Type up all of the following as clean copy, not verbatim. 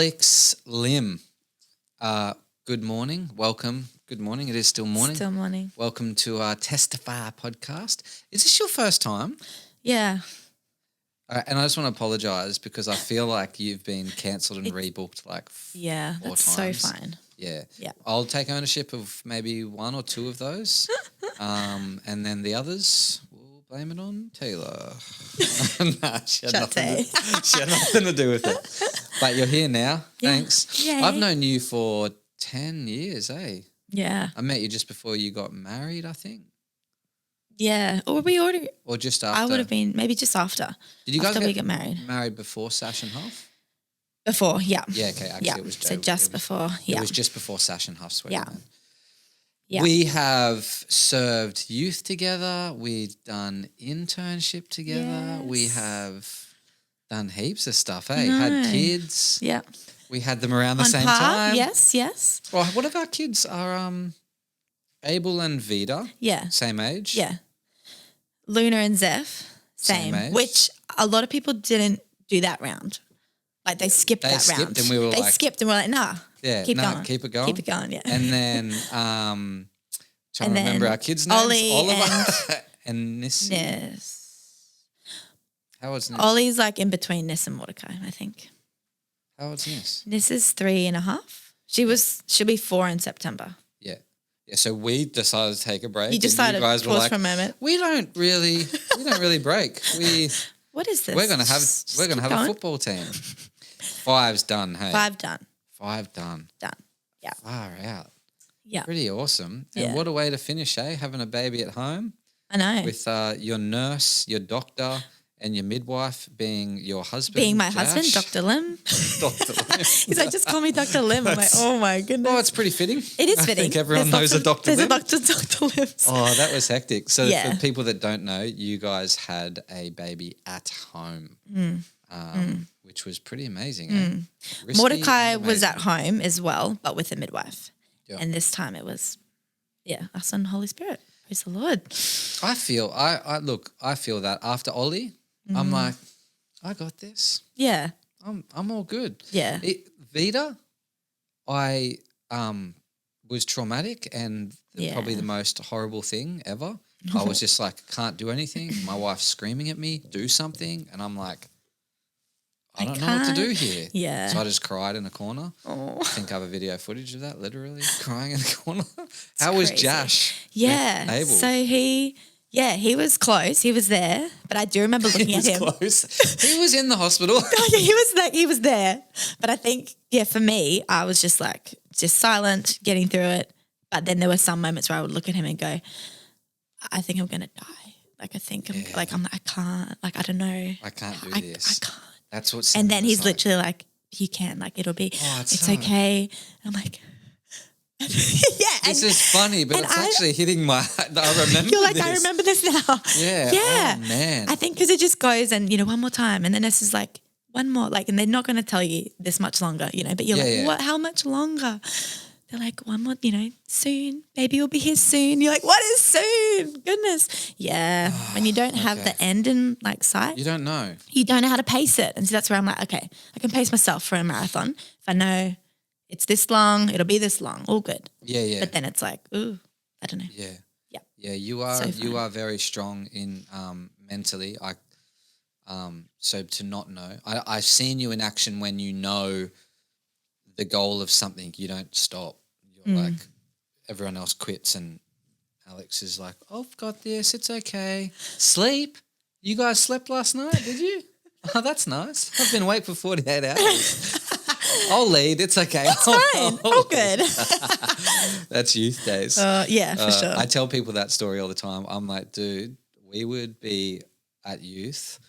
Alex Lim. Good morning. Welcome. Good morning. It is still morning. Still morning. Welcome to our Testify podcast. Is this your first time? Yeah. And I just want to apologise because I feel like you've been cancelled and rebooked like Yeah, four that's times. so fine. Yeah. Yeah. I'll take ownership of maybe one or two of those. And then the others, we'll blame it on Taylor. Nah, she had nothing to do with it. But you're here now. Yeah. Thanks. Yay. I've known you for 10 years, eh? Yeah. I met you just before you got married, I think. Yeah. Or we already. Or just after. I would have been maybe just after. Did you guys we get married? Married before Sash and Huff? Before, yeah. Yeah, okay. Actually, yeah. it was So just before, yeah. It was just before Sash and Huff's wedding. Yeah. Yeah. We have served youth together. We've done internship together. Yes. We have done heaps of stuff, eh? No. Had kids. Yeah. We had them around the On same par? time. Yes, yes. Well, what if our kids are Abel and Vida? Yeah. Same age? Yeah. Luna and Zeph, Same age. which a lot of people didn't do that round. Like they skipped that round. And we were they skipped and we're like, nah. yeah, keep nah, going. keep it going. Keep it going, yeah. And then trying to remember our kids' names. Ollie Oliver and Nissi. Yes. How old's Nis? Ollie's like in between Nis and Mordecai, I think. How old's Nis? Nis is 3.5. She'll be 4 in September. Yeah. Yeah, so we decided to take a break. You decided to guys were pause like, for a moment. we don't really break. What is this? We're gonna have keep a going. football team. 5's done, hey. 5 done. 5 done. Done. Yeah. Far out. Yeah. Pretty awesome. And Yeah. what a way to finish, eh? Having a baby at home I know. with your nurse, your doctor, and your midwife being your husband. Being my Josh. husband, Dr. Lim. Dr. Lim. He's like, just call me Dr. Lim. I'm like, oh my goodness. Well, it's pretty fitting. It is fitting. I think everyone knows a Dr. There's Lim. a Dr. Lim. Oh, that was hectic. So Yeah. for people that don't know, you guys had a baby at home, which was pretty amazing. Eh? Risky Mordecai and was amazing. at home as well, but with a midwife. Yeah. And this time it was, us and Holy Spirit. Praise the Lord. I feel I feel that after Ollie, I'm like, I got this. Yeah. I'm all good. Yeah. Vida, I was traumatic and Yeah. probably the most horrible thing ever. I was just like, can't do anything. My wife's screaming at me, do something. And I'm like, I don't know what to do here. Yeah. So I just cried in a corner. Oh. I think I have a video footage of that, literally crying in the corner. How was crazy. Josh? Yeah. Abel? So he was close. He was there, but I do remember looking He at was him. close. He was in the hospital. Yeah, he was there. But I think, for me, I was just silent, getting through it. But then there were some moments where I would look at him and go, I think I'm going to die. Like, I think I can't, like, I don't know. I can't do I this. can't. That's what. And then he's like. literally like, you can, like, it'll be, it's hard. okay. And I'm like, yeah. This is funny, but it's actually hitting my. I remember. You're like, this. I remember this now. Yeah. Yeah. Oh, man. I think because it just goes and, one more time. And then this is like, one more. Like, and they're not going to tell you this much longer, but you're like, what? How much longer? They're like, one more, soon. Baby will be here soon. You're like, what is soon? Goodness. Yeah. When you don't have the end in sight. You don't know. You don't know how to pace it. And so that's where I'm like, okay, I can pace myself for a marathon. If I know it's this long, it'll be this long. All good. Yeah, yeah. But then it's like, ooh, I don't know. Yeah. Yeah. Yeah, you are So are very strong in mentally. So to not know. I've seen you in action when you know the goal of something, you don't stop. You're like, everyone else quits and Alex is like, I've got this, it's okay. Sleep? You guys slept last night, did you? Oh, that's nice. I've been awake for 48 hours. I'll lead, it's okay. It's fine. All good. That's youth days. Yeah, for sure. I tell people that story all the time. I'm like, dude, we would be at youth.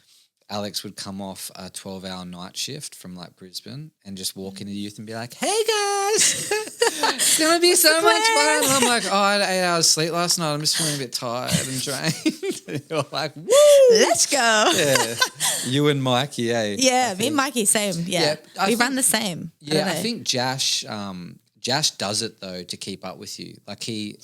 Alex would come off a 12-hour night shift from Brisbane and just walk into youth and be like, hey guys, it's going to be so much fun. And I'm like, I had 8 hours sleep last night. I'm just feeling a bit tired and drained. And you're like, woo. Let's go. Yeah. You and Mikey, eh? Yeah, me and Mikey, same. Yeah. We run the same. Yeah, I think Josh Josh does it though to keep up with you. Like he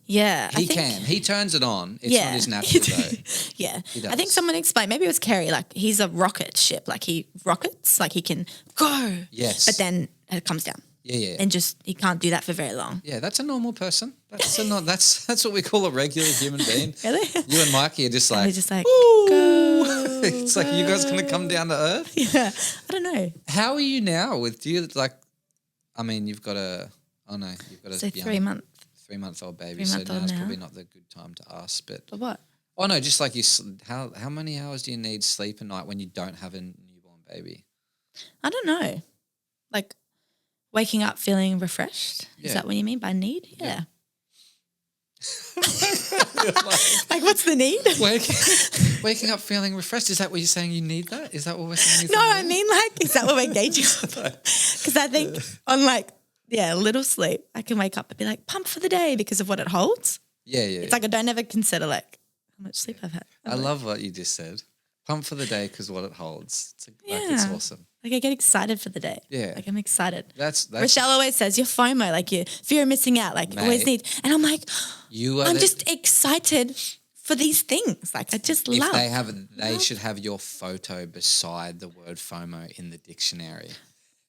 can. He turns it on. It's not his natural though. Yeah. I think someone explained, maybe it was Kerry, like he's a rocket ship. Like he rockets, like he can go. Yes. But then it comes down. Yeah. And just he can't do that for very long. Yeah, that's a normal person. That's what we call a regular human being. Really? You and Mikey are just like, we're just like, go. It's like, you guys going to come down to earth? Yeah. I don't know. How are you now do you like, I mean, you've got So 3 months. 3-month-old baby. 3-month-old So now's now. probably not the good time to ask, but. But what? Oh no, just like how many hours do you need sleep a night when you don't have a newborn baby? I don't know. Like waking up feeling refreshed? Is that what you mean by need? Yeah. Like what's the need? Waking up feeling refreshed. Is that what you're saying you need that? Is that what we're saying? No, I mean like, is that what we're gauging? Because I think on little sleep, I can wake up and be like pumped for the day because of what it holds. Yeah. It's like I don't ever consider like how much sleep I've had. I love what you just said. Pumped for the day because what it holds. It's awesome. Like I get excited for the day. Yeah. Like I'm excited. That's Rochelle always says you're FOMO, like you fear of missing out, like you always need. And I'm like, I'm just excited for these things. Like I just love. They should have your photo beside the word FOMO in the dictionary.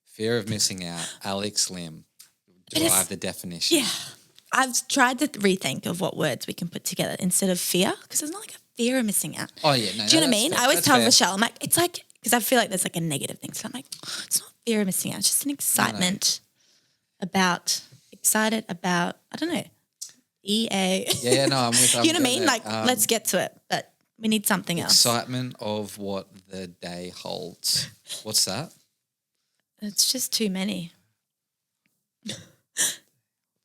Fear of missing out. Alex Lim. Derive the definition. Yeah. I've tried to rethink of what words we can put together instead of fear, because there's not like a fear of missing out. Oh yeah, no. Do you know what I mean? I always tell Rochelle, I'm like, it's like, because I feel like there's like a negative thing. So I'm like, it's not fear of missing out. It's just an excitement about, I don't know, EA. Yeah, no, I'm with you know what I mean? Like, let's get to it, but we need something else. Excitement of what the day holds. What's that? It's just too many.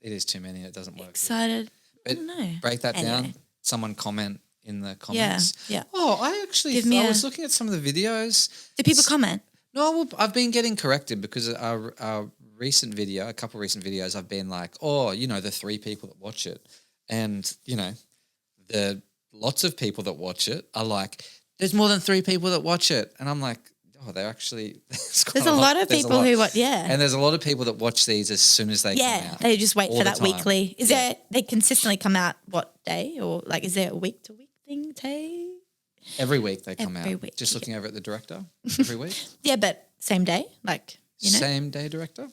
It is too many. It doesn't work. Excited. But I don't know. Break that down. Someone comment in the comments. Yeah. Oh, I was looking at some of the videos. Do people comment? No, well, I've been getting corrected because our a couple recent videos, I've been like, the 3 people that watch it. And, the lots of people that watch it are like, there's more than 3 people that watch it. And I'm like, they're actually there's a lot of people who watch, and there's a lot of people that watch these as soon as they come out. They just wait for that weekly. They consistently come out what day, or like is there a week to week thing? Every week they come every out. Week, just looking over at the director every week. Yeah, but same day, like same day director.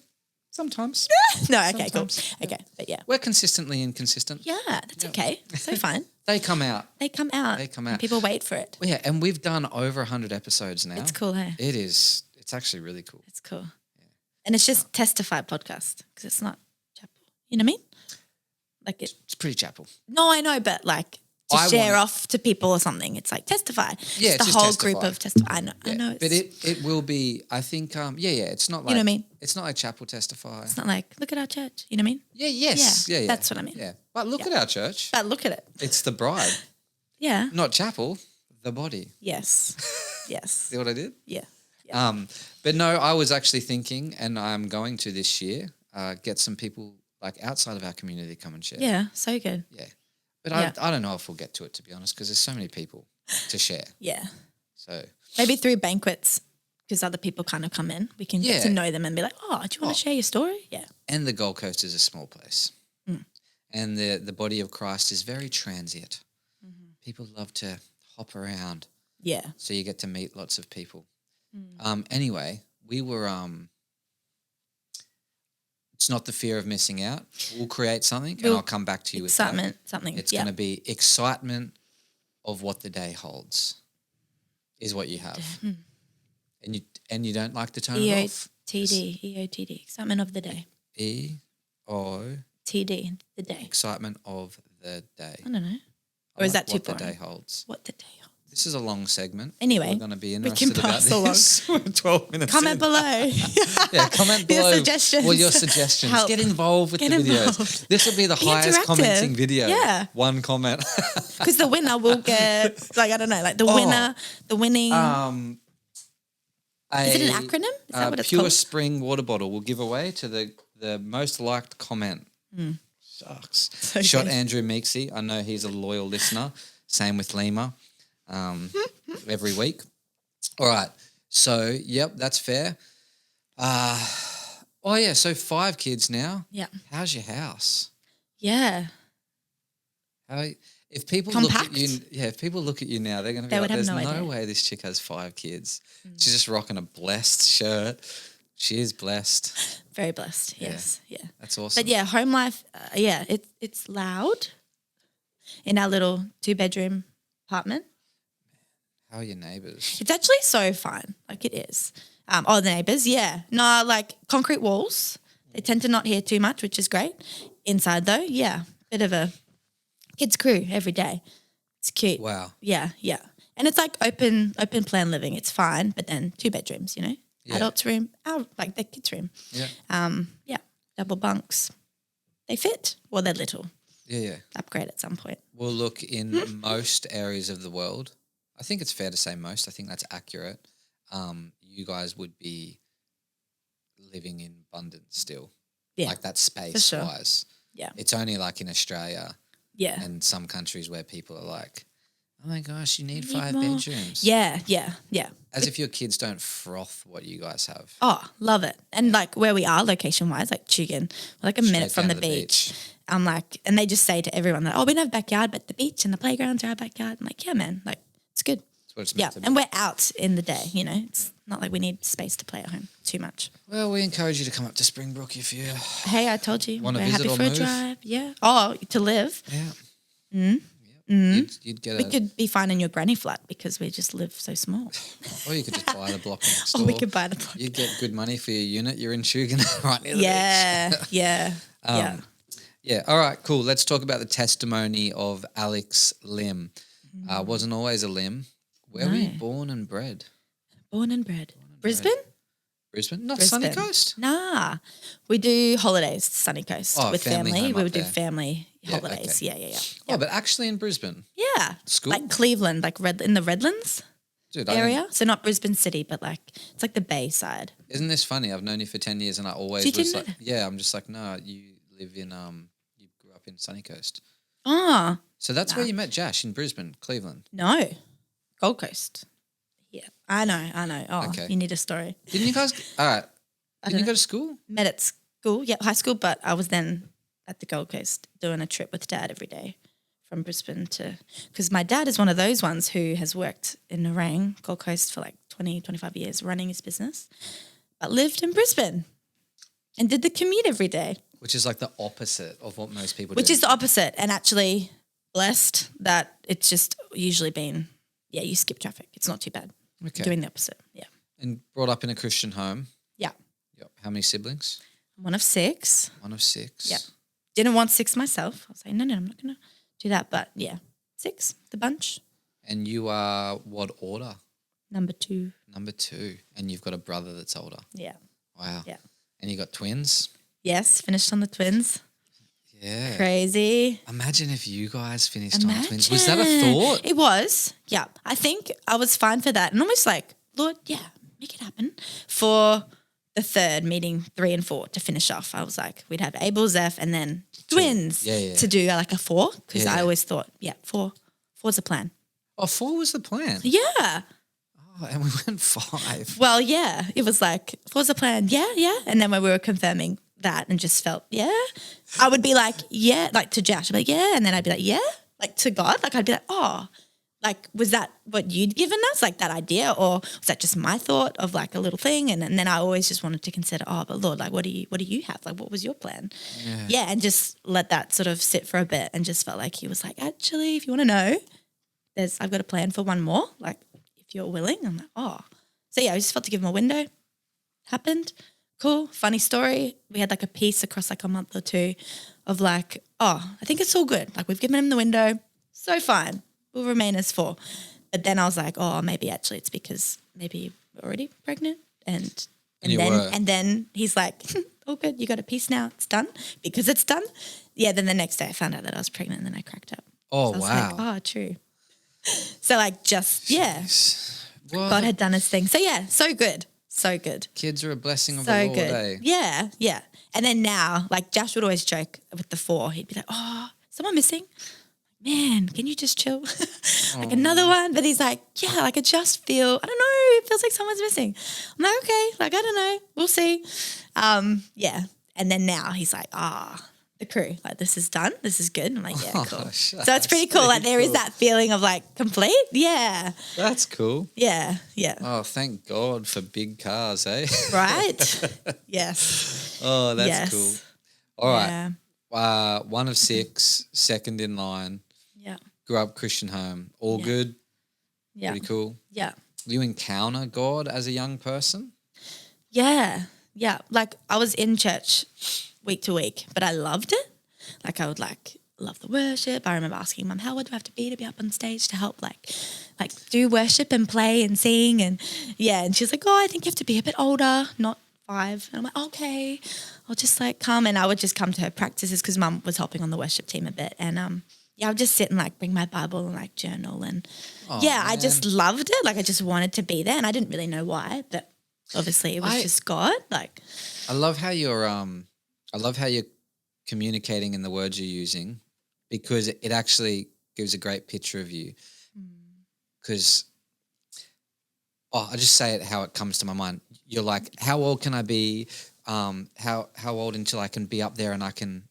Sometimes. No, okay, sometimes, cool. Okay, but yeah. We're consistently inconsistent. Yeah, that's okay. So fine. They come out. They come out. People wait for it. Well, yeah, and we've done over 100 episodes now. It's cool, hey? It is. It's actually really cool. It's cool. Yeah. And it's just Testify podcast because it's not chapel. You know what I mean? Like it's pretty chapel. No, I know, but like to share off to people or something. It's like Testify. Yeah, it's the whole group of Testify. I know. But it will be, I think, it's not like, you know what I mean? It's not like chapel Testify. It's not like, look at our church. You know what I mean? Yeah, yes. Yeah. That's what I mean. Yeah. But look at our church. But look at it. It's the bride. Yeah. Not chapel, the body. Yes. Yes. See what I did? Yeah. But no, I was actually thinking, and I'm going to this year, get some people like outside of our community to come and share. Yeah, so good. Yeah. But I don't know if we'll get to it, to be honest, because there's so many people to share. Yeah. So maybe through banquets, because other people kind of come in. We can get to know them and be like, do you want to share your story? Yeah. And the Gold Coast is a small place. Mm. And the body of Christ is very transient. Mm-hmm. People love to hop around. Yeah. So you get to meet lots of people. Mm. Anyway, we were it's not the fear of missing out. We'll create something and I'll come back to you with that. Excitement, something. It's going to be excitement of what the day holds is what you have. Mm. And you don't like to turn it off. EOTD, excitement of the day. EOTD, the day. Excitement of the day. I don't know. Or is that too boring? What the day holds. What the day holds. This is a long segment. Anyway, we're going to be interested about this. 12 minutes. Comment below. Comment below. Your suggestions. Well, your suggestions. Help. Get involved with the videos. This will be the highest commenting video. Yeah. 1 comment. Because the winner will get, I don't know, the winning. Is it an acronym? Is that what it's Pure called? Spring water bottle will give away to the most liked comment. Mm. Sucks. So Shot good. Andrew Meeksy. I know he's a loyal listener. Same with Lima. Every week. All right. So, yep, that's fair. Oh yeah, so 5 kids now. Yeah. How's your house? Yeah. How if people Compact. look at you, if people look at you now, they're going to be They like, would have "There's no no idea. way this chick has 5 kids." She's just rocking a blessed shirt. She is blessed. Very blessed. Yes. Yeah. That's awesome. But yeah, home life, it's loud in our little 2-bedroom apartment. How are your neighbours? It's actually so fun. Like it is. The neighbours, yeah. No, like concrete walls. They tend to not hear too much, which is great. Inside though, yeah, bit of a kids crew every day. It's cute. Wow. Yeah, yeah. And it's like open plan living. It's fine, but then 2 bedrooms, you know. Yeah. Adults room, like the kids room. Yeah. Yeah, double bunks. They fit. Well, they're little. Yeah. Upgrade at some point. Well, look, in most areas of the world, I think it's fair to say most. I think that's accurate. You guys would be living in abundance still. Yeah. Like that space-wise. Yeah. It's only like in Australia Yeah. and some countries where people are like, oh my gosh, you need 5 more. bedrooms. Yeah. As if your kids don't froth what you guys have. Oh, love it. And like where we are location-wise, like Chugan, we're like a minute from the down to the beach. I'm like, and they just say to everyone that, oh, we don't have a backyard, but the beach and the playgrounds are our backyard. I'm like, yeah, man, like it's good. That's what it's meant to be. And we're out in the day, you know. It's not like we need space to play at home too much. Well, we encourage you to come up to Springbrook if you Hey, I told you. Want to we're visit happy or for move? a drive. Yeah. Oh, to live. Yeah. You'd get We could be fine in your granny flat because we just live so small. or you could just buy the block next Or door. we could buy the block. You'd get good money for your unit. You're in Chugan right near the beach. Yeah. Yeah. All right, cool. Let's talk about the testimony of Alex Lim. Wasn't always a Lim. Where were you born and bred? Born and bred. Brisbane? Brisbane? Not Sunny Brisbane. Coast? Nah. We do holidays, Sunny Coast, with family family. home We up would do there. family Yeah, holidays. okay. Yeah. Oh, but actually in Brisbane. Yeah. School? Like Cleveland, like in the Redlands Dude, area. So not Brisbane City, but like it's like the Bay side. Isn't this funny? I've known you for 10 years and I always You was didn't like, yeah, I'm just like, no, you live in, you grew up in Sunny Coast. Oh, So that's where you met Jash in Brisbane, Cleveland. no. Gold Coast. Yeah. I know. Oh, Okay. you need a story. Didn't you guys, all right, didn't you go to school? Met at school, high school, but I was then at the Gold Coast doing a trip with Dad every day from Brisbane to, because my dad is one of those ones who has worked in Nerang, Gold Coast for like 20, 25 years running his business, but lived in Brisbane and did the commute every day. Which is like the opposite of what most people Which do. is the opposite, and actually blessed that it's just usually been, you skip traffic. It's not too bad. Okay. Doing the opposite, yeah. And brought up in a Christian home. Yeah. Yep. How many siblings? I'm one of 6. One of 6. Yeah. Didn't want 6 myself. I was like, no, I'm not going to do that. But yeah, 6, the bunch. And you are what order? Number 2. Number 2. And you've got a brother that's older. Yeah. Wow. Yeah. And you got twins? Yes, finished on the twins. Yeah. Crazy. Imagine if you guys finished on twins. Was that a thought? It was. Yeah. I think I was fine for that. And almost like, Lord, make it happen. For the third, meeting 3 and 4 to finish off. I was like, we'd have Abel, Zeph, and then twins to do like a 4. Because I always thought, 4's a plan. Oh, 4 was the plan. Yeah. Oh, and we went 5. Well, yeah. It was like, 4's a plan. Yeah. And then when we were confirming that and just felt, I would be like, like to Josh, I'd be like, and then I'd be like, like to God, like I'd be like, oh, like was that what you'd given us, like that idea, or was that just my thought of like a little thing? And then I always just wanted to consider, oh, but Lord, like what do you have? Like what was your plan? Yeah, and just let that sort of sit for a bit, and just felt like he was like, actually, if you want to know, I've got a plan for one more, like if you're willing. I'm like, oh. So I just felt to give him a window. Happened. Cool, funny story. We had like a piece across like a month or 2 of like, oh, I think it's all good. Like we've given him the window, so fine. We'll remain as 4. But then I was like, oh, maybe actually it's because maybe we're already pregnant. And then he's like, all good, you got a piece now, it's done. Because it's done. Yeah, then the next day I found out that I was pregnant and then I cracked up. Oh, so I was wow. like, oh, true. So like just, Well, God had done his thing. So so good. So good. Kids are a blessing of So the Lord, good. eh? Yeah. And then now, like Josh would always joke with the 4. He'd be like, oh, someone missing? Man, can you just chill? Like another one? But he's like, like I just feel, I don't know it feels like someone's missing. I'm like, okay, like, I don't know. We'll see. Yeah. And then now he's like, the crew, like, this is done. This is good. And I'm like, yeah, cool. So it's pretty cool. Like there is that feeling of like complete. Yeah. That's cool. Yeah. Yeah. Oh, thank God for big cars, eh? Right? Yes. Oh, that's cool. All right. Yeah. One of six, second in line. Yeah. Grew up Christian home. All good. Yeah. Pretty cool. Yeah. You encounter God as a young person? Yeah. Yeah. Like I was in church week to week, but I loved it. Like I would like love the worship. I remember asking Mum, how old do I have to be up on stage to help like do worship and play and sing? And yeah, and she's like, I think you have to be a bit older, not 5. And I'm like, okay, I'll just like come. And I would just come to her practices because Mum was helping on the worship team a bit. And I would just sit and like bring my Bible and like journal. And I just loved it. Like I just wanted to be there, and I didn't really know why, but obviously it was just God. Like I love how you're communicating in the words you're using, because it actually gives a great picture of you. Because I just say it how it comes to my mind. You're like, how old can I be? How old until I can be up there and I can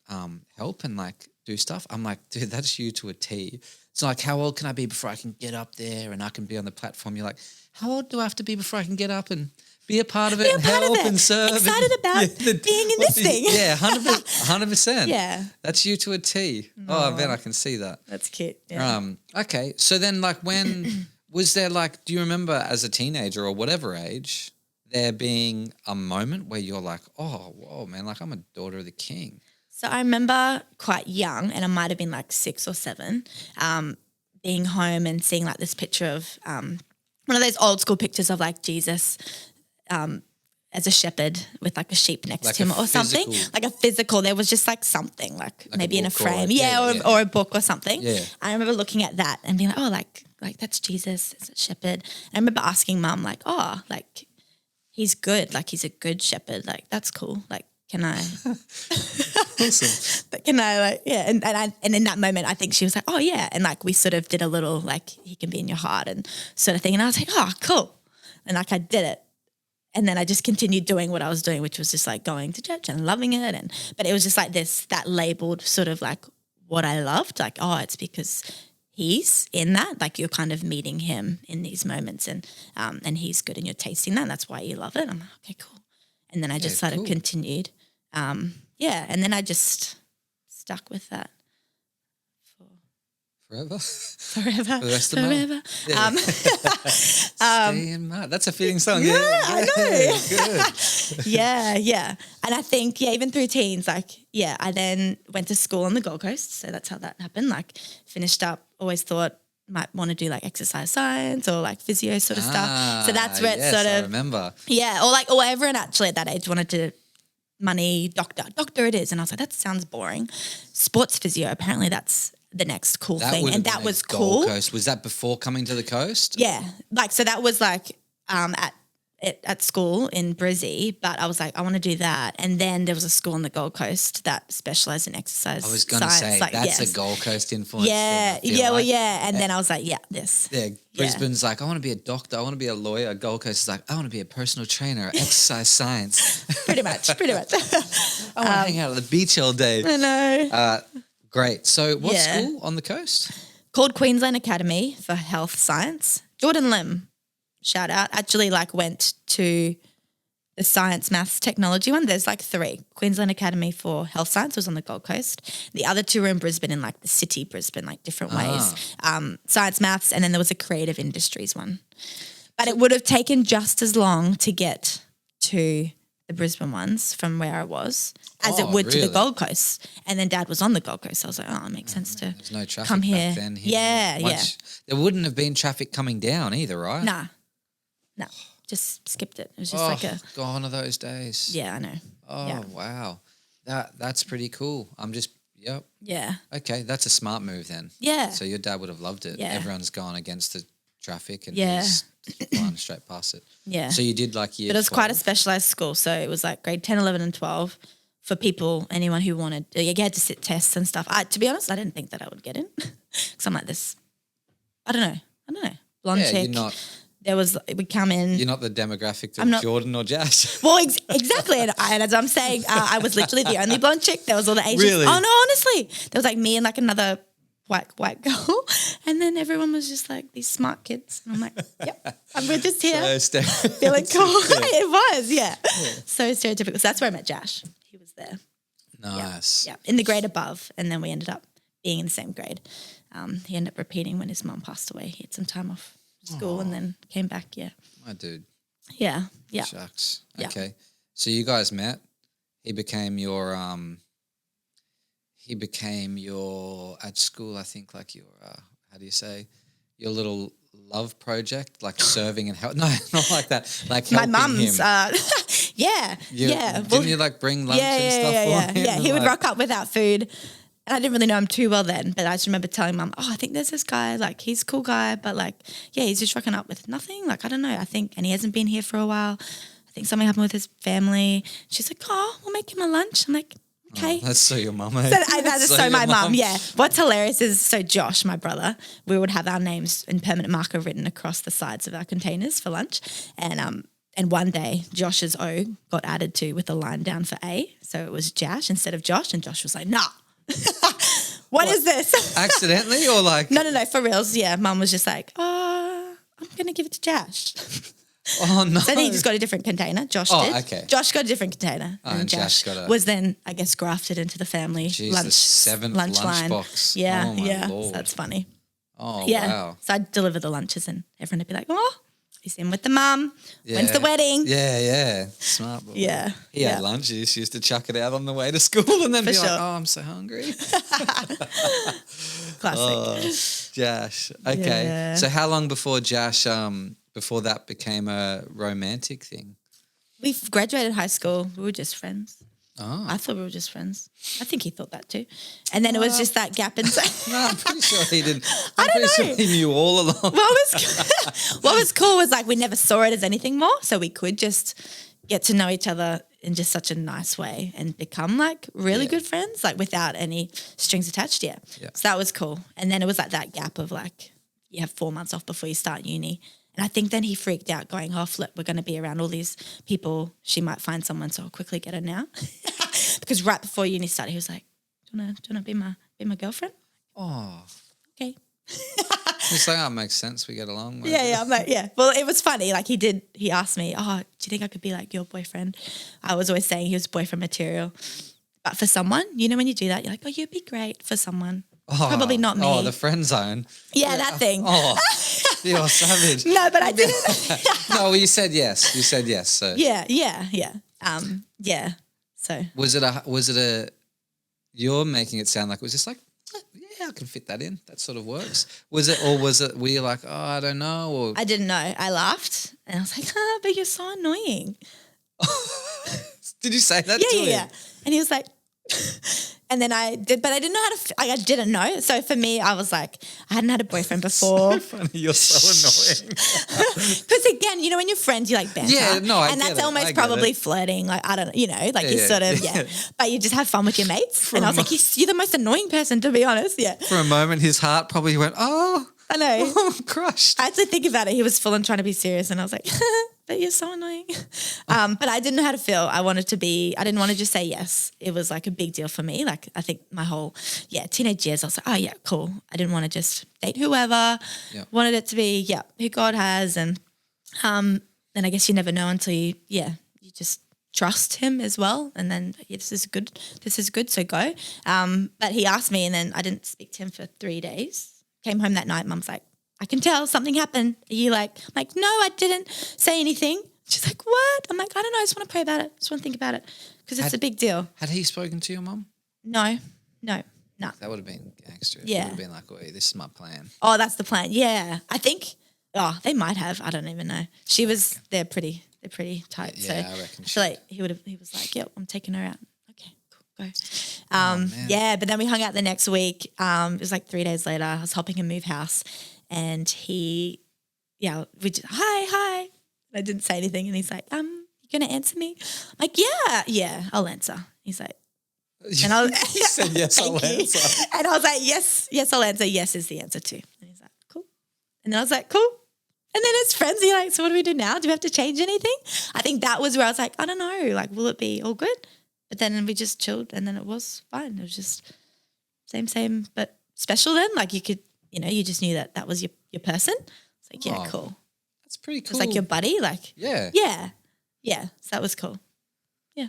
help and like do stuff? I'm like, dude, that's you to a T. It's like, how old can I be before I can get up there and I can be on the platform? You're like, how old do I have to be before I can get up and be a part of it and help and serve? Excited about being in this thing. Yeah, 100%. Yeah. That's you to a T. Oh, I bet I can see that. That's cute. Yeah. Okay, so then like when was there like, do you remember as a teenager or whatever age there being a moment where you're like, oh, whoa, man, like I'm a daughter of the King? So I remember quite young, and I might have been like 6 or 7, being home and seeing like this picture of one of those old school pictures of like Jesus as a shepherd with like a sheep next like to him or something, like a physical. There was just like something like maybe in a frame, or a book or something. Yeah. I remember looking at that and being like, oh, like that's Jesus as a shepherd. And I remember asking Mum like, oh, like he's good, like he's a good shepherd, like that's cool, like can I? Awesome. But can I like and in that moment I think she was like, oh yeah, and like we sort of did a little like he can be in your heart and sort of thing, and I was like, oh cool, and like I did it. And then I just continued doing what I was doing, which was just like going to church and loving it. But it was just like that labeled sort of like what I loved, like, oh, it's because he's in that, like you're kind of meeting him in these moments and he's good and you're tasting that and that's why you love it. I'm like, okay, cool. And then I just sort of continued. And then I just stuck with that. Forever? Forever. For the rest of forever. Yeah. That's a fitting song. Yeah, I know. Good. Yeah. And I think, even through teens, I then went to school on the Gold Coast. So that's how that happened. Like finished up, always thought might want to do like exercise science or like physio sort of stuff. So that's where it sort of. I remember. Yeah. Or everyone actually at that age wanted to money doctor it is. And I was like, that sounds boring. Sports physio, apparently that's the next cool thing, and that was cool. Gold Coast. Was that before coming to the coast? Yeah, so that was like at school in Brizzy, but I was like, I want to do that. And then there was a school on the Gold Coast that specialised in exercise. I was going to say that's a Gold Coast influence. Yeah, And then I was like, this. Yeah, Brisbane's like, I want to be a doctor, I want to be a lawyer. Gold Coast is like, I want to be a personal trainer, exercise science. Pretty much. I want to hang out at the beach all day. I know. Great. So what school on the coast? Called Queensland Academy for Health Science. Jordan Lim, shout out, actually went to the science, maths, technology one. There's 3. Queensland Academy for Health Science was on the Gold Coast. The other 2 were in Brisbane, in the city Brisbane, different ways. Science, maths, and then there was a creative industries one. But it would have taken just as long to get to the Brisbane ones from where I was as it would to the Gold Coast. And then Dad was on the Gold Coast. So I was like, it makes sense to There's no traffic come here. Back then. Yeah. There wouldn't have been traffic coming down either, right? Nah. Just skipped it. It was just gone are those days. Yeah, I know. Oh, wow. That's pretty cool. Yep. Yeah. Okay, that's a smart move then. Yeah. So your dad would have loved it. Yeah. Everyone's gone against the traffic and he's flying straight past it. Yeah. So you did year But it was 12. quite a specialised school. So it was grade 10, 11 and 12 for anyone who wanted. You had to sit tests and stuff. To be honest, I didn't think that I would get in because I'm like this. I don't know. Blonde chick. You're not we come in. You're not the demographic of Jordan or Jazz. Well, exactly. And as I'm saying, I was literally the only blonde chick. There was all the Asians. Really? Oh, no, honestly. There was like me and like another white girl. And then everyone was just like these smart kids. And I'm like, yep, we're just here feeling cool. It was, yeah. So stereotypical. So that's where I met Josh. He was there. Nice. Yeah, in the grade above. And then we ended up being in the same grade. He ended up repeating when his mom passed away. He had some time off school and then came back, My dude. Yeah. Shucks. Yeah. Okay. So you guys met. He became your at school, I think, like your how do you say, your little love project, like serving and help. No, not like that. Like helping my mum's him. yeah. Didn't you like bring lunch and stuff for him? Yeah, he would rock up without food. And I didn't really know him too well then, but I just remember telling Mum, I think there's this guy, like he's a cool guy, but like, yeah, he's just rocking up with nothing. Like, I don't know. And he hasn't been here for a while. I think something happened with his family. She's like, we'll make him a lunch. I'm like, okay. That's so your mum, eh? That's so my mum, yeah. What's hilarious is, so Josh, my brother, we would have our names in permanent marker written across the sides of our containers for lunch. And one day, Josh's O got added to with a line down for A. So it was Josh instead of Josh. And Josh was like, nah. What is this? Accidentally or like? No, for reals. Yeah, Mum was just like, I'm going to give it to Josh. Oh, no. So then he just got a different container. Josh did. Okay. Josh got a different container. And Josh was then, I guess, grafted into the family lunch line. Box. Yeah, oh, my Lord. So that's funny. Oh, yeah. Wow. So I'd deliver the lunches and everyone would be like, he's in with the mum. Yeah. When's the wedding? Yeah. Smart boy. Yeah. He had lunch. He just used to chuck it out on the way to school and then like, I'm so hungry. Classic. Oh, Josh. Okay. Yeah. So how long before Josh, before that became a romantic thing? We graduated high school. We were just friends. Oh. I thought we were just friends. I think he thought that too. And then it was just that gap in No, I'm pretty sure he didn't. I don't know. Sure he knew all along. What was cool was like we never saw it as anything more, so we could just get to know each other in just such a nice way and become like really good friends, like without any strings attached. Yeah. So that was cool. And then it was like that gap of like you have 4 months off before you start uni. And I think then he freaked out going, flip, we're going to be around all these people. She might find someone, so I'll quickly get her now. Because right before uni started, he was like, do you want to be my girlfriend? Oh. Okay. It's like, it makes sense. We get along. Yeah. I'm like, yeah. Well, it was funny. Like he asked me, do you think I could be like your boyfriend? I was always saying he was boyfriend material. But for someone, when you do that, you're like, you'd be great for someone. Probably not me. Oh, the friend zone. Yeah, that thing. Oh, you're savage. No, but I didn't. No, well, you said yes. So yeah. Yeah. So was it a? You're making it sound like it was just like, yeah, I can fit that in. That sort of works. Was it? Were you like, I don't know? Or I didn't know. I laughed and I was like, but you're so annoying. Did you say that? to him? Yeah. And he was like. And then I did, but I didn't know how to, I didn't know. So for me, I was like, I hadn't had a boyfriend before. So funny, you're so annoying. Because again, when you're friends, you like banter. Yeah, no, and that's almost probably flirting. Like, I don't know, like you sort of, but you just have fun with your mates. And I was like, you're the most annoying person, to be honest. Yeah. For a moment, his heart probably went, I know. I'm crushed. I had to think about it. He was full on trying to be serious. And I was like, but you're so annoying. But I didn't know how to feel. I didn't want to just say yes. It was like a big deal for me. Like I think my whole, teenage years, I was like, oh yeah, cool. I didn't want to just date whoever. Yeah. Wanted it to be, who God has. And then I guess you never know until you just trust him as well. And then this is good, so go. But he asked me and then I didn't speak to him for 3 days. Came home that night, Mum's like, I can tell something happened. Are you like, I'm like, no, I didn't say anything. She's like, what? I'm like, I don't know. I just want to pray about it. I just want to think about it because it's a big deal. Had he spoken to your mum? No. That would have been gangster. Yeah. It would have been like, this is my plan. Oh, that's the plan. Yeah. I think, they might have. I don't even know. They're pretty tight. Yeah, so I reckon. I feel like he was like, yep, I'm taking her out. Okay, cool, go. But then we hung out the next week. It was like 3 days later. I was helping him move house. And we just, hi. I didn't say anything. And he's like, you going to answer me? I'm like, yeah, I'll answer. He's like, and I was, he said, yes, I'll answer. And I was like, yes, I'll answer. Yes is the answer too. And he's like, cool. And then I was like, cool. And then as friends, you're like, so what do we do now? Do we have to change anything? I think that was where I was like, I don't know, like, will it be all good? But then we just chilled and then it was fine. It was just same, but special then. Like you could, you just knew that was your person. It's like, yeah, cool. That's pretty cool. It's like your buddy, like. Yeah. Yeah. Yeah. So that was cool. Yeah.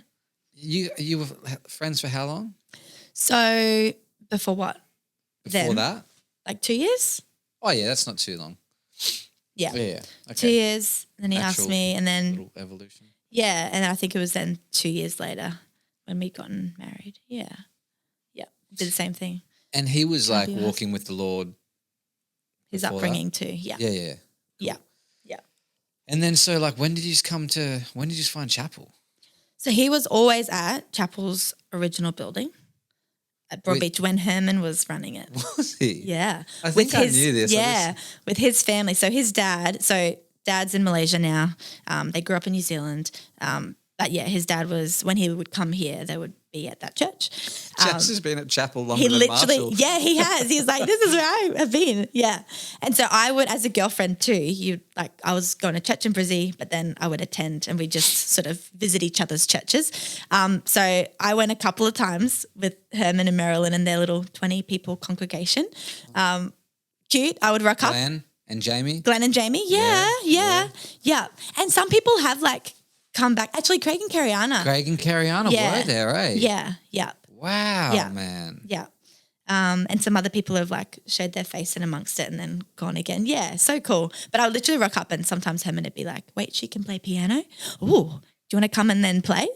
You were friends for how long? So before what? Before that? Like 2 years. Oh, yeah, that's not too long. Yeah. Okay. 2 years. And then he asked me and then. Little evolution. Yeah. And I think it was then 2 years later when we'd gotten married. Yeah. Yeah. Did the same thing. And he was like walking with the Lord. His upbringing too. Yeah. Yeah. Yeah. Cool. Yeah. Yeah. And then so like when did you find Chapel? So he was always at Chapel's original building at Broadbeach when Herman was running it. Was he? Yeah. I think I knew this. Yeah, with his family. So his dad's in Malaysia now. They grew up in New Zealand. But yeah, his dad was, when he would come here, they would be at that church. Jess has been at Chapel longer than Marshall. Yeah, he has. He's like, this is where I have been. Yeah. And so I would, as a girlfriend too, I was going to church in Brizzy, but then I would attend and we just sort of visit each other's churches. So I went a couple of times with Herman and Marilyn and their little 20 people congregation. Cute. I would rock up. Glenn and Jamie. Yeah. And some people have like come back. Actually, Craig and Cariana were there, eh? Yeah. Wow, man. Yeah. And some other people have like showed their face in amongst it and then gone again. Yeah, so cool. But I would literally rock up and sometimes Herman would be like, wait, she can play piano? Ooh, do you want to come and then play?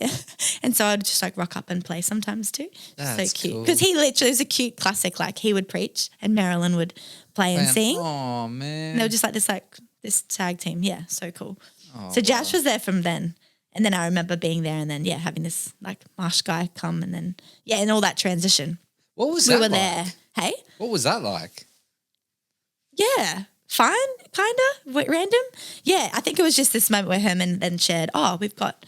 And so I'd just like rock up and play sometimes too. That's so cute. cool. Because he literally was a cute classic. Like he would preach and Marilyn would play and sing. Oh, man. And they were just like this tag team. Yeah, so cool. Oh, so Jash was there from then. And then I remember being there and then, having this like Marsh guy come and then, and all that transition. What was that like? We were there. Hey? What was that like? Yeah. Fine, kind of, random. Yeah, I think it was just this moment where Herman then shared, we've got,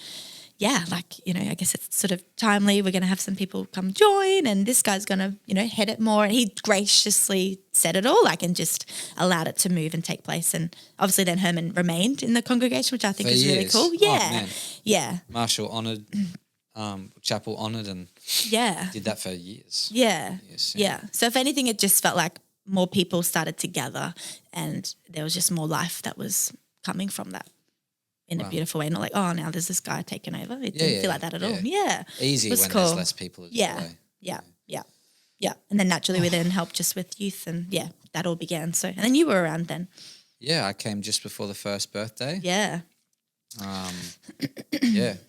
I guess it's sort of timely. We're going to have some people come join and this guy's going to, head it more. And he graciously said it all, and just allowed it to move and take place. And obviously then Herman remained in the congregation, which I think is really cool. Yeah. Yeah. Marshall honoured, Chapel honoured and did that for years. Yeah. Yeah. So if anything, it just felt like more people started to gather and there was just more life that was coming from that. In a beautiful way, not like, now there's this guy taking over. It didn't feel like that at all. Yeah. Easy when there's less people as well. Yeah. And then naturally we then helped just with youth and that all began. So, and then you were around then. Yeah, I came just before the first birthday. Yeah.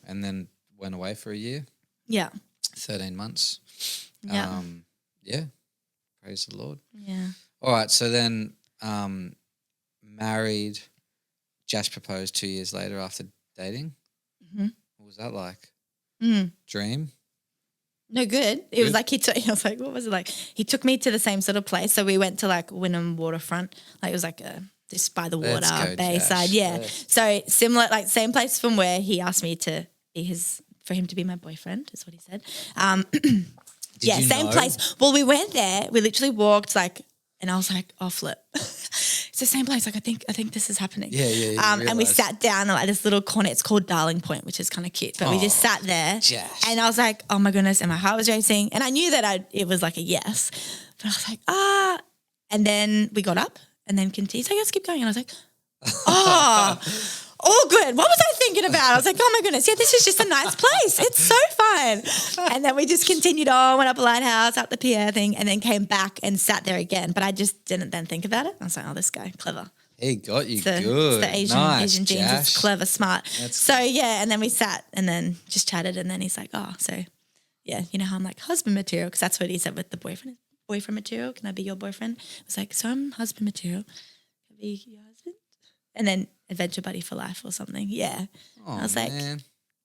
And then went away for a year. Yeah. 13 months. Yeah. Praise the Lord. Yeah. All right, so then married. Jash proposed 2 years later after dating. Mm-hmm. What was that like? Dream? No, good. It was like I was like, what was it like? He took me to the same sort of place. So we went to like Wynnum Waterfront. Like it was like just by the water, Bayside. Yeah. Yes. So similar, like same place from where he asked me to be for him to be my boyfriend is what he said. Same place. Well, we went there. We literally walked and I was like, flip. It's the same place. Like, I think this is happening. Yeah. And we sat down at this little corner. It's called Darling Point, which is kind of cute. But we just sat there. Jash. And I was like, oh my goodness. And my heart was racing. And I knew that it was like a yes. But I was like, And then we got up and then continued. So let's keep going. And I was like, all good. What was I thinking about? I was like, oh my goodness, this is just a nice place. It's so fun. And then we just continued on, went up a lighthouse, up the pier thing, and then came back and sat there again. But I just didn't then think about it. I was like, this guy, clever. He got you good. It's the Asian genes. Jash. It's clever, smart. And then we sat and then just chatted and then he's like, you know how I'm like husband material because that's what he said with the boyfriend material. Can I be your boyfriend? I was like, so I'm husband material. Can I be your husband? And then adventure buddy for life or something. Yeah. I was like,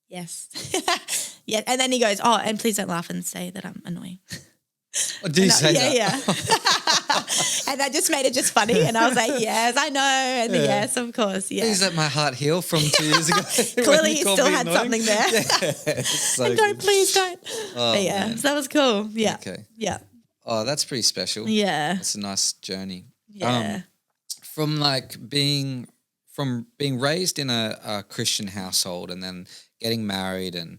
yes. Yeah. And then he goes, and please don't laugh and say that I'm annoying. Oh, do you say that? Yeah. And that just made it just funny. And I was like, yes, I know. And yes, of course. Yeah. Please let my heart heal from 2 years ago. Clearly he still had something there. Yeah, please don't. But man. So that was cool. Yeah. Okay. Yeah. Oh, that's pretty special. Yeah. It's a nice journey. Yeah. From being from being raised in a Christian household and then getting married and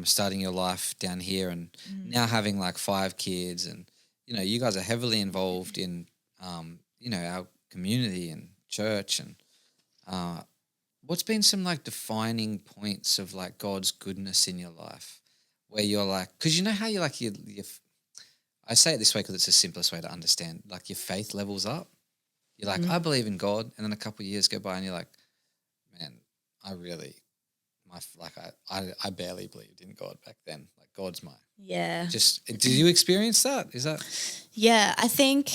starting your life down here and now having like 5 kids and, you know, you guys are heavily involved in, you know, our community and church and what's been some like defining points of like God's goodness in your life where you're like, because you know how you like I say it this way because it's the simplest way to understand, like your faith levels up. You're like, I believe in God, and then a couple of years go by and you're like, man, I barely believed in God back then. Like God's mine. Yeah. Just, did you experience that? Is that? Yeah, I think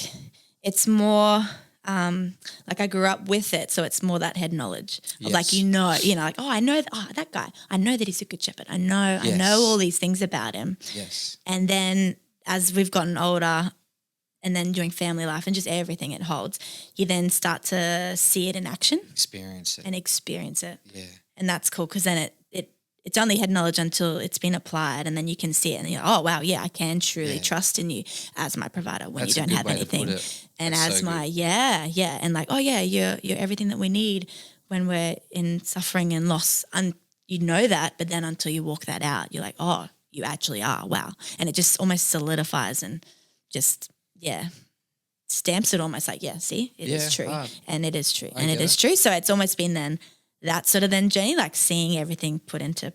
it's more like I grew up with it, so it's more that head knowledge of like, you know, like, oh, I know that guy. I know that he's a good shepherd. I know all these things about him. Yes. And then as we've gotten older and then doing family life and just everything it holds, you then start to see it in action. Experience it. Yeah. And that's cool because then it's only head knowledge until it's been applied and then you can see it and you're like, oh, wow, yeah, I can truly trust in you as my provider when you don't have anything. And that's as so my, good. and like, oh, yeah, you're everything that we need when we're in suffering and loss. And you know that, but then until you walk that out, you're like, oh, you actually are, wow. And it just almost solidifies and just, stamps it almost like, see, it is true. And it is true. And it is true. So it's almost been then that sort of then journey, like seeing everything put into,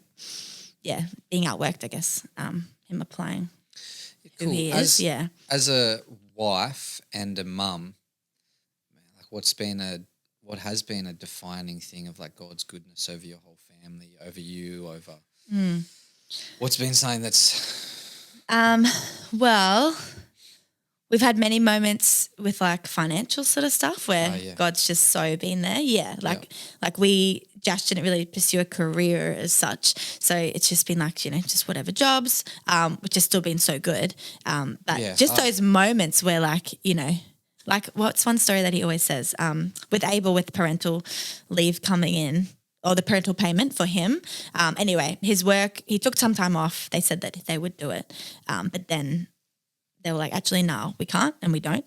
being outworked, I guess, him applying who he is. As a wife and a mum, like what has been a defining thing of like God's goodness over your whole family, over you, over what's been something that's well, we've had many moments with like financial sort of stuff where God's just so been there. Yeah. Like Josh didn't really pursue a career as such. So it's just been like, just whatever jobs, which has still been so good. But just those moments where like, like what's one story that he always says, with Abel with parental leave coming in, or the parental payment for him. Anyway, his work, he took some time off. They said that they would do it. But then they were like, actually, no, we can't and we don't.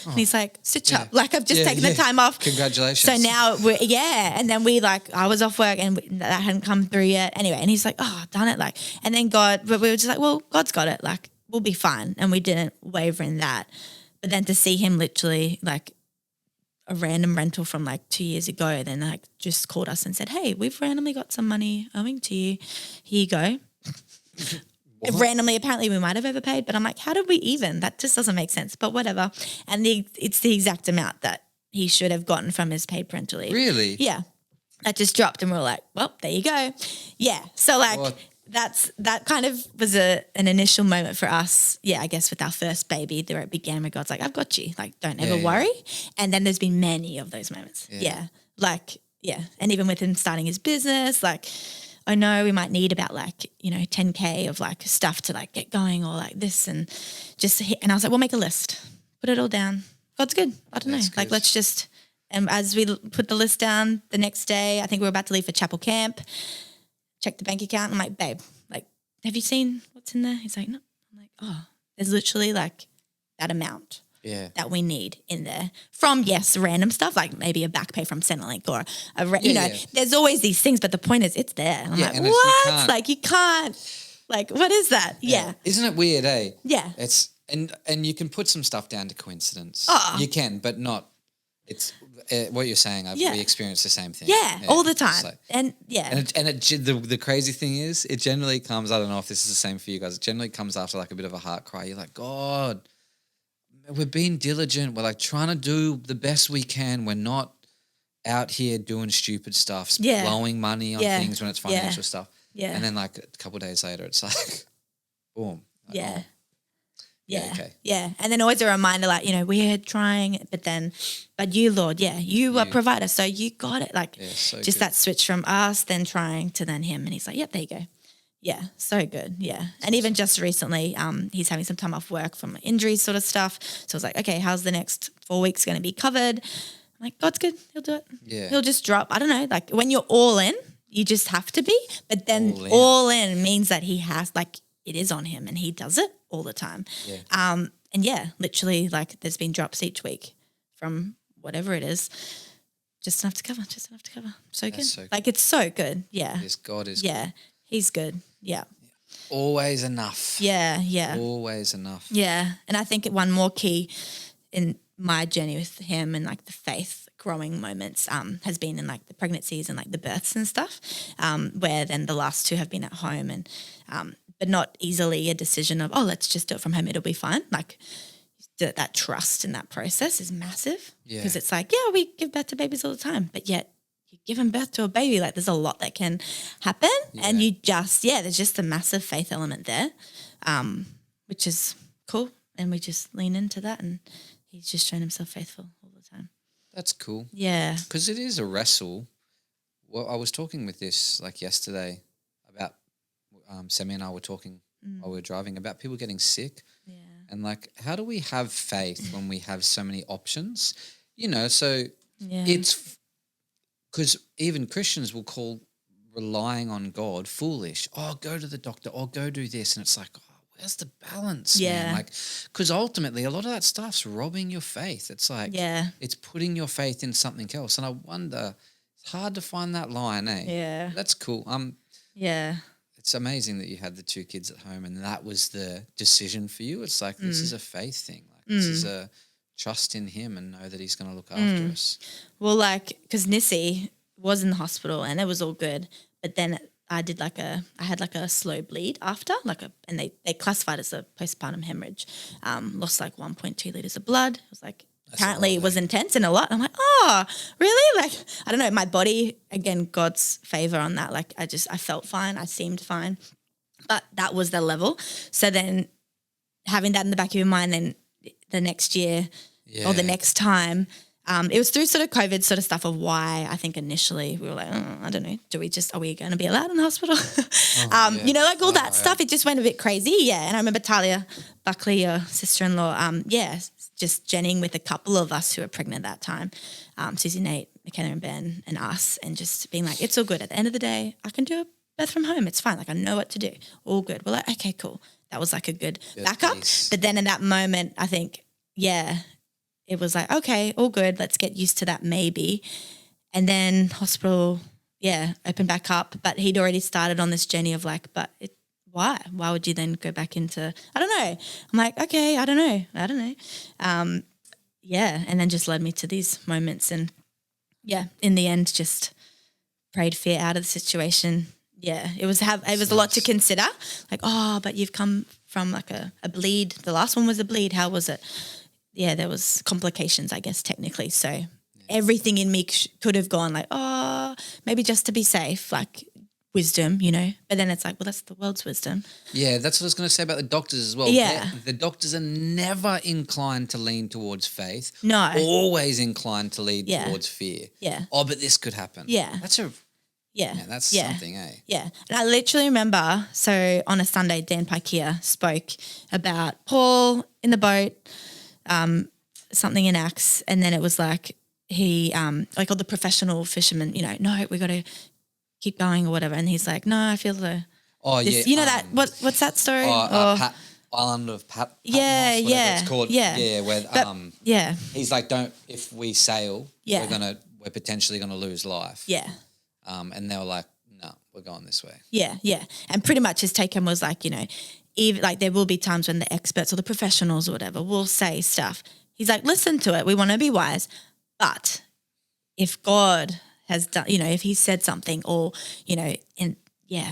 And he's like, stitch up. Like, I've just taken the time off. Congratulations. So now and then I was off work and that hadn't come through yet. Anyway, and he's like, oh, I've done it. Like, and then but we were just like, well, God's got it. Like, we'll be fine. And we didn't waver in that. But then to see him literally like a random rental from like 2 years ago, then like just called us and said, hey, we've randomly got some money owing to you. Here you go. Randomly, apparently we might have overpaid, but I'm like, how did we even? That just doesn't make sense, but whatever. And it's the exact amount that he should have gotten from his paid parental leave. Really? Yeah. That just dropped and we were like, well, there you go. Yeah. So like that kind of was an initial moment for us. Yeah, I guess with our first baby, where it began where God's like, I've got you. Like, don't ever worry. And then there's been many of those moments. Yeah. And even with him starting his business, like, I know we might need about like, 10K of like stuff to like get going or like this and I was like, we'll make a list, put it all down. God's good. I don't know. Good. Like, let's just, and as we put the list down the next day, I think we were about to leave for chapel camp, check the bank account. I'm like, babe, like, have you seen what's in there? He's like, no. I'm like, oh, there's literally like that amount. That we need in there from, random stuff like maybe a back pay from Centrelink or, there's always these things, but the point is it's there. And I'm like, what? Like you can't, like, what is that? Yeah. Isn't it weird, eh? Yeah. It's, and you can put some stuff down to coincidence. You can, but not, it's what you're saying. We experience the same thing. Yeah, all the time. Like, and the crazy thing is it generally comes, I don't know if this is the same for you guys. It generally comes after like a bit of a heart cry. You're like, God, we're being diligent. We're like trying to do the best we can. We're not out here doing stupid stuff, blowing money on things when it's financial stuff. Yeah. And then like a couple of days later, it's like, boom. Like, okay. Yeah. And then always a reminder, like, we're trying, but you, Lord, you are provider. So you got it. Like just that switch from us, then trying to then him. And he's like, yep, there you go. Yeah, so good. Yeah. And even just recently, he's having some time off work from injuries sort of stuff. So I was like, okay, how's the next 4 weeks going to be covered? I'm like, God's good. He'll do it. Yeah. He'll just drop. I don't know. Like when you're all in, you just have to be. But then all in means that he has, like, it is on him and he does it all the time. Yeah. And literally like there's been drops each week from whatever it is just enough to cover. So good. So like it's so good. Yeah. Yes, God is Yeah. He's good. Yeah. always enough. Yeah. Yeah. Always enough. Yeah. And I think one more key in my journey with him and like the faith growing moments has been in like the pregnancies and like the births and stuff, where then the last two have been at home and but not easily a decision of, oh, let's just do it from home, it'll be fine. Like that trust in that process is massive because it's like, yeah, we give birth to babies all the time, but yet you're giving birth to a baby, like there's a lot that can happen and you just, there's just a massive faith element there, which is cool. And we just lean into that and he's just shown himself faithful all the time. That's cool. Yeah. Because it is a wrestle. Well, I was talking with this like yesterday about Semi and I were talking while we were driving about people getting sick. Yeah. And like, how do we have faith when we have so many options? You know, so it's because even Christians will call relying on God foolish. Oh, go to the doctor or go do this. And it's like, oh, where's the balance, man? Like, because ultimately a lot of that stuff's robbing your faith. It's like, it's putting your faith in something else. And I wonder, it's hard to find that line, eh? Yeah. That's cool. Yeah. It's amazing that you had the two kids at home and that was the decision for you. It's like, this is a faith thing. Like, this is a trust in him and know that he's going to look after us. Well, like, because Nissy was in the hospital and it was all good, but then I had like a slow bleed after, and they classified it as a postpartum hemorrhage. Lost like 1.2 liters of blood. It was like, apparently it was intense and a lot. I'm like, oh, really? Like, I don't know. My body, again, God's favor on that. Like, I felt fine. I seemed fine, but that was the level. So then having that in the back of your mind, then the next year or the next time, it was through sort of COVID sort of stuff of why I think initially we were like, oh, I don't know, are we going to be allowed in the hospital? You know, like all that stuff, it just went a bit crazy. Yeah. And I remember Talia Buckley, your sister-in-law, just jenning with a couple of us who were pregnant at that time, Susie, Nate, McKenna and Ben and us, and just being like, it's all good. At the end of the day, I can do a birth from home. It's fine. Like, I know what to do. All good. We're like, okay, cool. That was like a good backup. Peace. But then in that moment, I think, it was like, okay, all good. Let's get used to that maybe. And then hospital, opened back up. But he'd already started on this journey of like, why? Why would you then go back into, I don't know. I'm like, okay, I don't know. And then just led me to these moments. And in the end, just prayed fear out of the situation. Yeah, it was a lot to consider. Like, oh, but you've come from like a bleed. The last one was a bleed. How was it? Yeah, there was complications, I guess, technically. So everything in me could have gone like, oh, maybe just to be safe, like wisdom, you know. But then it's like, well, that's the world's wisdom. Yeah, that's what I was going to say about the doctors as well. Yeah. The doctors are never inclined to lean towards faith. No. Always inclined to lean towards fear. Yeah. Oh, but this could happen. Yeah. That's something, eh? Yeah. And I literally remember, so on a Sunday, Dan Pikea spoke about Paul in the boat, something in Acts, and then it was like he, like all the professional fishermen, you know, no, we got to keep going or whatever. And he's like, no, I feel you know that, what's that story? Island of Patmos, it's called. where he's like, if we sail, we're potentially gonna lose life. Yeah. And they were like, no, we're going this way. Yeah, yeah. And pretty much his take home was like, you know, even like there will be times when the experts or the professionals or whatever will say stuff. He's like, listen to it. We want to be wise. But if God has done, you know, if he said something or, you know, and you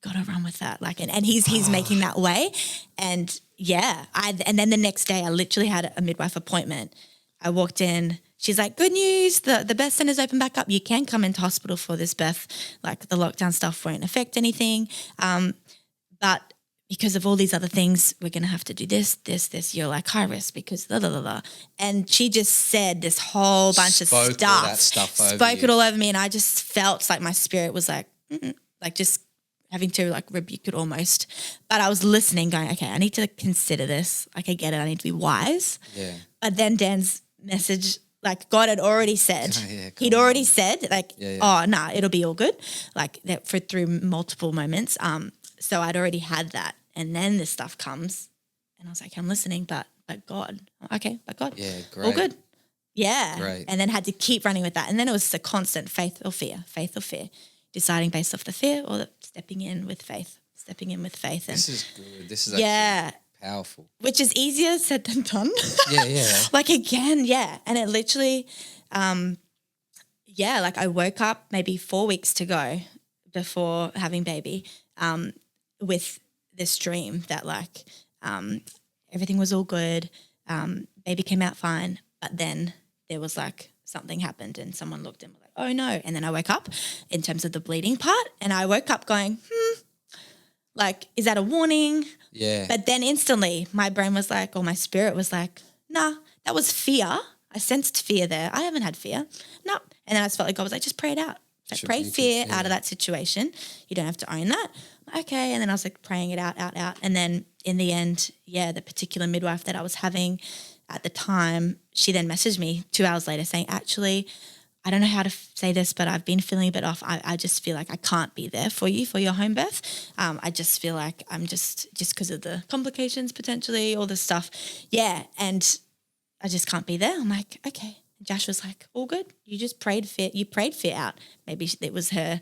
got to run with that. Like, and he's making that way. And and then the next day I literally had a midwife appointment. I walked in. She's like, good news, the birth center's open back up. You can come into hospital for this birth. Like the lockdown stuff won't affect anything. But because of all these other things, we're going to have to do this. You're like high risk because blah, blah, blah, blah. And she just said this whole bunch of stuff. All that stuff spoke it all over me. And I just felt like my spirit was like, like just having to like rebuke it almost. But I was listening going, okay, I need to consider this. Like I get it. I need to be wise. Yeah. But then Dan's message, like God had already said, he'd already said like, oh, nah, it'll be all good. Like that through multiple moments. So I'd already had that. And then this stuff comes and I was like, I'm listening, but God. Okay, but God. Yeah, great. All good. Yeah. Great. And then had to keep running with that. And then it was a constant faith or fear, deciding based off the fear or stepping in with faith. And this is good. This is actually powerful. Which is easier said than done. Yeah. Like again, And it literally, like I woke up maybe 4 weeks to go before having baby with this dream that like everything was all good. Baby came out fine, but then there was like something happened and someone looked and was like, oh no. And then I woke up in terms of the bleeding part and I woke up going, like, is that a warning? Yeah. But then instantly my brain was like, or my spirit was like, nah, that was fear. I sensed fear there. I haven't had fear. No. And then I just felt like God was like, just pray it out. Like, pray fear out of that situation. You don't have to own that. Okay. And then I was like praying it out. And then in the end, the particular midwife that I was having at the time, she then messaged me 2 hours later saying, actually, I don't know how to say this, but I've been feeling a bit off. I just feel like I can't be there for you for your home birth. I just feel like I'm just because of the complications potentially, all this stuff. Yeah. And I just can't be there. I'm like, okay. And Josh was like, all good. You just prayed fear. You prayed fear out. Maybe it was her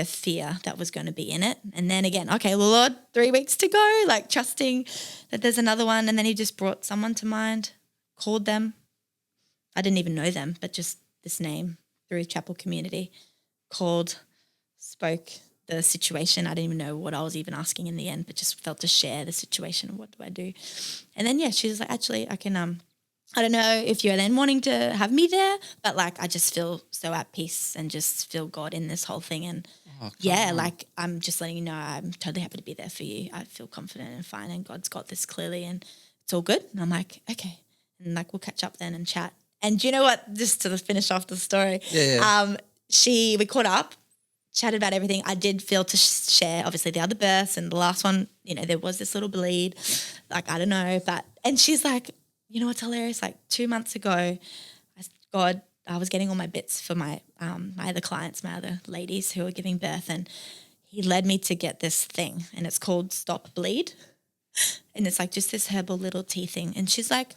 fear that was going to be in it. And then again, okay, Lord, 3 weeks to go, like trusting that there's another one. And then he just brought someone to mind, called them. I didn't even know them, but just this name through chapel community, called, spoke the situation. I didn't even know what I was even asking in the end, but just felt to share the situation of what do I do. And then, she was like, actually, I can, I don't know if you're then wanting to have me there, but like I just feel so at peace and just feel God in this whole thing. And like I'm just letting you know I'm totally happy to be there for you. I feel confident and fine and God's got this clearly and it's all good. And I'm like, okay. And like we'll catch up then and chat. And do you know what, just to finish off the story, we caught up, chatted about everything. I did feel to share, obviously, the other births and the last one, there was this little bleed, like, I don't know. And she's like, you know what's hilarious? Like 2 months ago, I was getting all my bits for my other clients, my other ladies who were giving birth, and he led me to get this thing, and it's called Stop Bleed. And it's like just this herbal little tea thing. And she's like,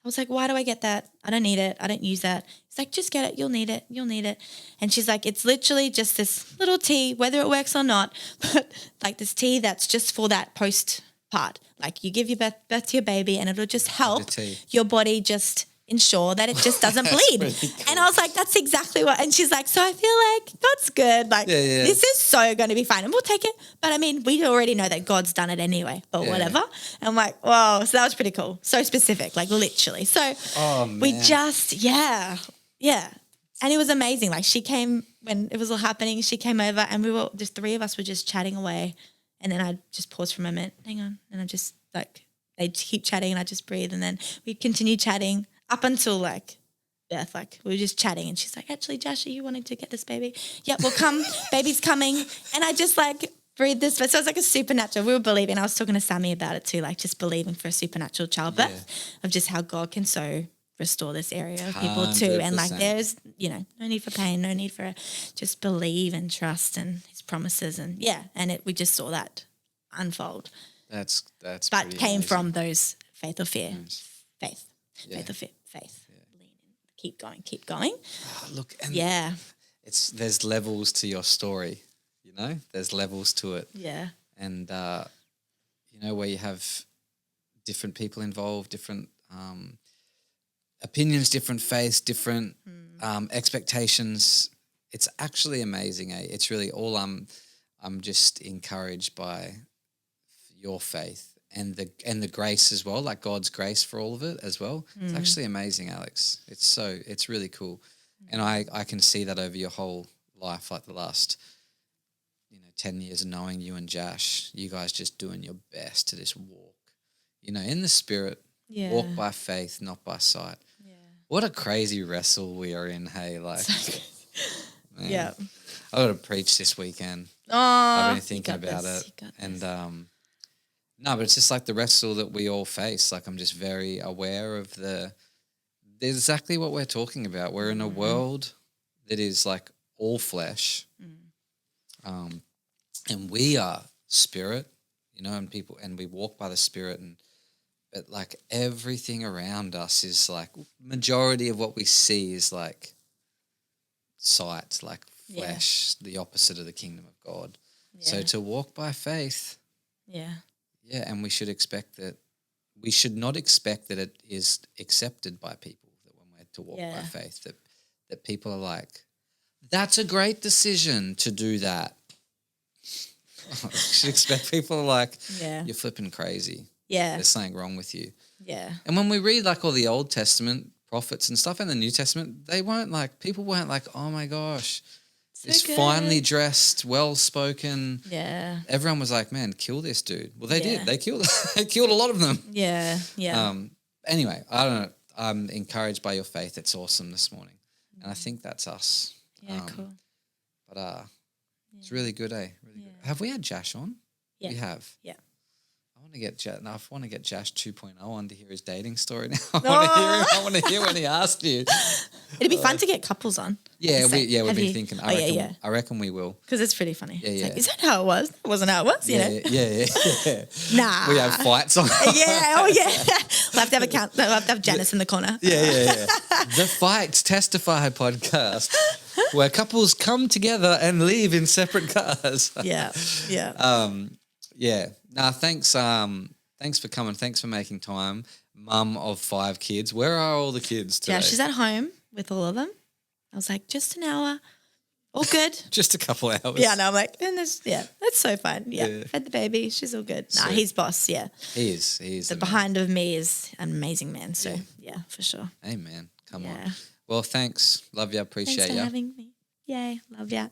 I was like, why do I get that? I don't need it. I don't use that. It's like, just get it. You'll need it. You'll need it. And she's like, it's literally just this little tea, whether it works or not, but like this tea that's just for that post part. Like you give your birth to your baby and it'll just help your body just ensure that it just doesn't bleed. Really cool. And I was like, that's exactly what. And she's like, so I feel like God's good. Like this is so going to be fine and we'll take it. But I mean, we already know that God's done it anyway, but whatever. And I'm like, whoa. So that was pretty cool. So specific, like literally. So we just, And it was amazing. Like she came when it was all happening, she came over and we were just 3 of us were just chatting away. And then I just paused for a moment, hang on. And I just like, they'd keep chatting and I just breathe. And then we continued chatting up until like birth, like we were just chatting and she's like, actually, Josh, are you wanting to get this baby? Yeah, well, come, baby's coming. And I just like breathed this. So it was like a supernatural, we were believing. I was talking to Sammy about it too, like just believing for a supernatural childbirth of just how God can so restore this area of people too. 100%. And like there's, no need for pain, no need for just believe and trust and his promises and we just saw that unfold. That's but amazing. Came from those faith or fear, faith or fear. Faith. Lean in. Keep going. Look, and there's levels to your story, there's levels to it. Yeah. And, where you have different people involved, different opinions, different faiths, different expectations. It's actually amazing, It's really all I'm just encouraged by your faith. And the grace as well, like God's grace for all of it as well. It's actually amazing, Alex. It's really cool. And I can see that over your whole life, like the last, 10 years of knowing you and Josh, you guys just doing your best to just walk, in the spirit, walk by faith, not by sight. Yeah. What a crazy wrestle we are in, hey? Like, man, I got to preach this weekend. Oh, I've been thinking about it. And, no, but it's just like the wrestle that we all face. Like I'm just very aware of exactly what we're talking about. We're in a world that is like all flesh, and we are spirit, and we walk by the Spirit, and but like everything around us is like majority of what we see is like sight, like flesh, the opposite of the kingdom of God. Yeah. So to walk by faith, and we should not expect that it is accepted by people, that when we're to walk by faith, that people are like, that's a great decision to do that. You should expect people are like, you're flipping crazy. Yeah. There's something wrong with you. Yeah. And when we read like all the Old Testament prophets and stuff in the New Testament, people weren't like, oh my gosh, this finely dressed, well-spoken. Yeah. Everyone was like, man, kill this dude. Well, they did. They killed a lot of them. Yeah. Yeah. Anyway, I don't know. I'm encouraged by your faith. It's awesome this morning. And I think that's us. Yeah, cool. But it's really good, eh? Really good. Have we had Jash on? Yeah. We have. Yeah. I want to get Jash 2.0 on to hear his dating story now. I want to hear when he asked you. It'd be fun to get couples on. Yeah, we've been thinking. I reckon we will. Because it's pretty funny. Yeah, Like, is that how it was? That wasn't how it was, you know? Yeah. Nah. We have fights on. Yeah, We'll have to have Janice in the corner. Yeah. The Fights Testify podcast, where couples come together and leave in separate cars. Yeah. Yeah. Nah, thanks for coming. Thanks for making time. Mum of 5 kids. Where are all the kids today? Yeah, she's at home with all of them. I was like, just an hour. All good. Just a couple hours. Yeah, no, I'm like, that's so fun. Yeah. Fed the baby. She's all good. Nah, he's boss, yeah. He is. The behind of me is an amazing man. So, yeah for sure. Amen. Come on. Well, thanks. Love you. Appreciate you. Thanks for having me. Yay. Love ya.